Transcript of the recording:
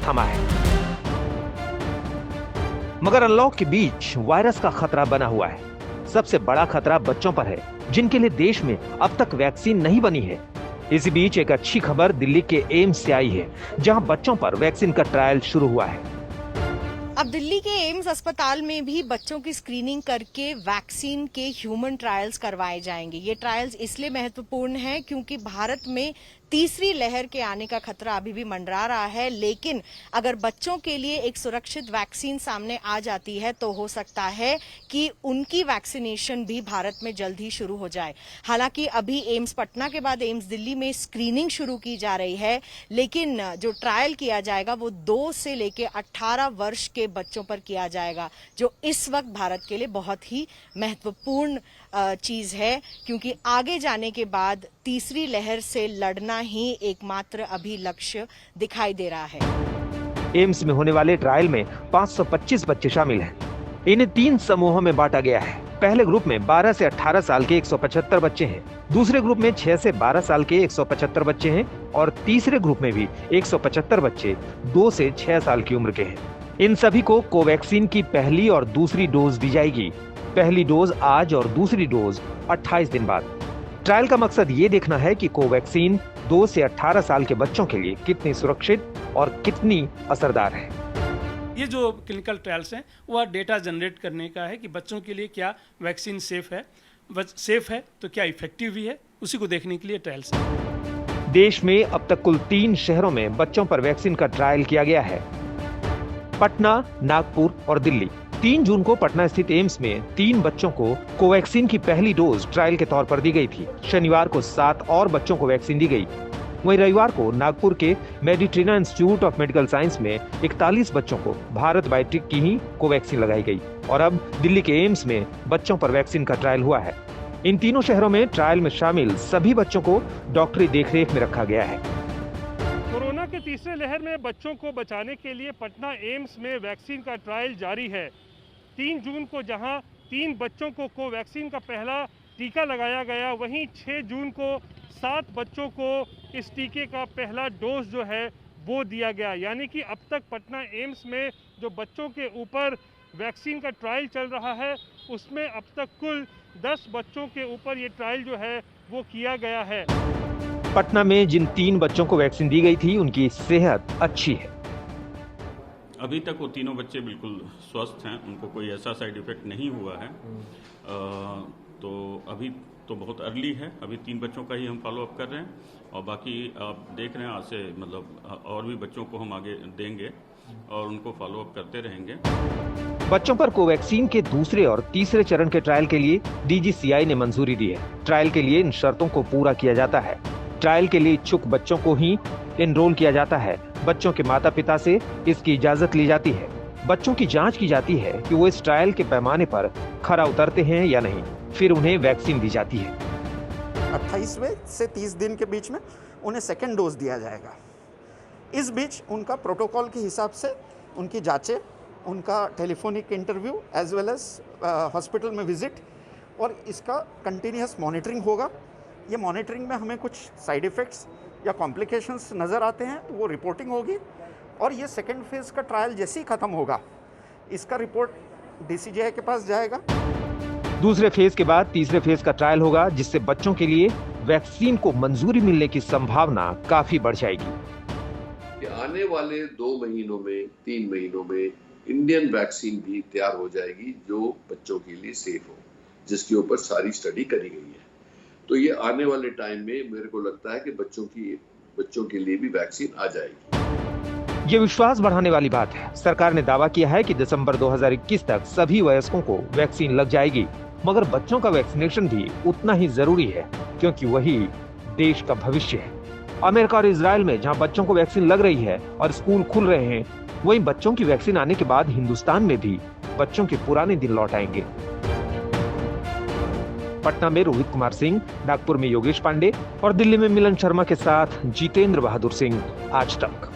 थमा है। मगर अनलॉक के बीच वायरस का खतरा बना हुआ है। सबसे बड़ा खतरा बच्चों पर है, जिनके लिए देश में अब तक वैक्सीन नहीं बनी है। इसी बीच एक अच्छी खबर दिल्ली के एम्स से आई है, जहां बच्चों पर वैक्सीन का ट्रायल शुरू हुआ है। अब दिल्ली के एम्स अस्पताल में भी बच्चों की स्क्रीनिंग करके वैक्सीन के ह्यूमन ट्रायल्स करवाए जाएंगे। ये ट्रायल्स इसलिए महत्वपूर्ण हैं क्योंकि भारत में तीसरी लहर के आने का खतरा अभी भी मंडरा रहा है, लेकिन अगर बच्चों के लिए एक सुरक्षित वैक्सीन सामने आ जाती है तो हो सकता है कि उनकी वैक्सीनेशन भी भारत में जल्द ही शुरू हो जाए। हालांकि अभी एम्स पटना के बाद एम्स दिल्ली में स्क्रीनिंग शुरू की जा रही है, लेकिन जो ट्रायल किया जाएगा वो 2 से लेकर 18 वर्ष के बच्चों पर किया जाएगा, जो इस वक्त भारत के लिए बहुत ही महत्वपूर्ण चीज है, क्योंकि आगे जाने के बाद तीसरी लहर से लड़ना ही एकमात्र अभी लक्ष्य दिखाई दे रहा है। एम्स में होने वाले ट्रायल में 525 बच्चे शामिल हैं। इन्हें 3 समूहों में बांटा गया है। पहले ग्रुप में 12 से 18 साल के 175 बच्चे हैं, दूसरे ग्रुप में 6 से 12 साल के 175 बच्चे हैं और तीसरे ग्रुप में भी 175 बच्चे 2 से 6 साल की उम्र के हैं। इन सभी को कोवैक्सीन की पहली और दूसरी डोज दी जाएगी। पहली डोज आज और दूसरी डोज 28 दिन बाद। ट्रायल का मकसद ये देखना है कि कोवैक्सीन 2 से 18 साल के बच्चों के लिए कितनी सुरक्षित और कितनी असरदार है। ये जो क्लिनिकल ट्रायल्स हैं वह डेटा जनरेट करने का है कि बच्चों के लिए क्या वैक्सीन सेफ है तो क्या इफेक्टिव भी है, उसी को देखने के लिए ट्रायल्स हैं। देश में अब तक कुल 3 शहरों में बच्चों पर वैक्सीन का ट्रायल किया गया है, पटना, नागपुर और दिल्ली। 3 जून को पटना स्थित एम्स में 3 बच्चों को कोवैक्सीन की पहली डोज ट्रायल के तौर पर दी गई थी। शनिवार को 7 और बच्चों को वैक्सीन दी गई। वहीं रविवार को नागपुर के Meditrina institute of medical science में 41 बच्चों को भारत बायोटेक की ही कोवैक्सीन लगाई गई और अब दिल्ली के एम्स में बच्चों पर वैक्सीन का ट्रायल हुआ है। इन तीनों शहरों में ट्रायल में शामिल सभी बच्चों को डॉक्टरी देखरेख में रखा गया है। कोरोना के तीसरे लहर में बच्चों को बचाने के लिए पटना एम्स में वैक्सीन का ट्रायल जारी है। 3 जून को जहां 3 बच्चों को कोवैक्सीन का पहला टीका लगाया गया, वहीं 6 जून को 7 बच्चों को इस टीके का पहला डोज जो है वो दिया गया। यानी कि अब तक पटना एम्स में जो बच्चों के ऊपर वैक्सीन का ट्रायल चल रहा है उसमें अब तक कुल 10 बच्चों के ऊपर ये ट्रायल जो है वो किया गया है। पटना में जिन 3 बच्चों को वैक्सीन दी गई थी उनकी सेहत अच्छी है। अभी तक वो तीनों बच्चे बिल्कुल स्वस्थ हैं, उनको कोई ऐसा साइड इफेक्ट नहीं हुआ है। तो अभी तो बहुत अर्ली है, अभी 3 बच्चों का ही हम फॉलो अप कर रहे हैं और बाकी आप देख रहे हैं आज से मतलब और भी बच्चों को हम आगे देंगे और उनको फॉलो अप करते रहेंगे। बच्चों पर कोवैक्सीन के दूसरे और तीसरे चरण के ट्रायल के लिए DGCI ने मंजूरी दी है। ट्रायल के लिए इन शर्तों को पूरा किया जाता है। ट्रायल के लिए इच्छुक बच्चों को ही एनरोल किया जाता है। बच्चों के माता पिता से इसकी इजाजत ली जाती है। बच्चों की जांच की जाती है कि वो इस ट्रायल के पैमाने पर खरा उतरते हैं या नहीं, फिर उन्हें वैक्सीन दी जाती है। 28वें से 30 दिन के बीच में उन्हें सेकेंड डोज दिया जाएगा। इस बीच उनका प्रोटोकॉल के हिसाब से उनकी जांचें, उनका telephonic interview as well as hospital में विजिट और इसका कंटिन्यूस मॉनिटरिंग होगा। ये मॉनिटरिंग में हमें कुछ साइड इफ़ेक्ट्स या कॉम्प्लिकेशंस नज़र आते हैं तो वो रिपोर्टिंग होगी और ये सेकेंड फेज़ का ट्रायल जैसे ही ख़त्म होगा इसका रिपोर्ट DCGI के पास जाएगा। दूसरे फेज के बाद तीसरे फेज का ट्रायल होगा, जिससे बच्चों के लिए वैक्सीन को मंजूरी मिलने की संभावना काफी बढ़ जाएगी। आने वाले 2 महीनों में 3 महीनों में इंडियन वैक्सीन भी तैयार हो जाएगी जो बच्चों के लिए सेफ हो, जिसके ऊपर सारी स्टडी करी गई है। तो ये आने वाले टाइम में मेरे को लगता है कि बच्चों के लिए भी वैक्सीन आ जाएगी। ये विश्वास बढ़ाने वाली बात है। सरकार ने दावा किया है कि दिसंबर 2021 तक सभी वयस्कों को वैक्सीन लग जाएगी, मगर बच्चों का वैक्सीनेशन भी उतना ही जरूरी है क्योंकि वही देश का भविष्य है। अमेरिका और इजराइल में जहां बच्चों को वैक्सीन लग रही है और स्कूल खुल रहे हैं, वहीं बच्चों की वैक्सीन आने के बाद हिंदुस्तान में भी बच्चों के पुराने दिन लौट आएंगे। पटना में रोहित कुमार सिंह, नागपुर में योगेश पांडे और दिल्ली में मिलन शर्मा के साथ जितेंद्र बहादुर सिंह, आज तक।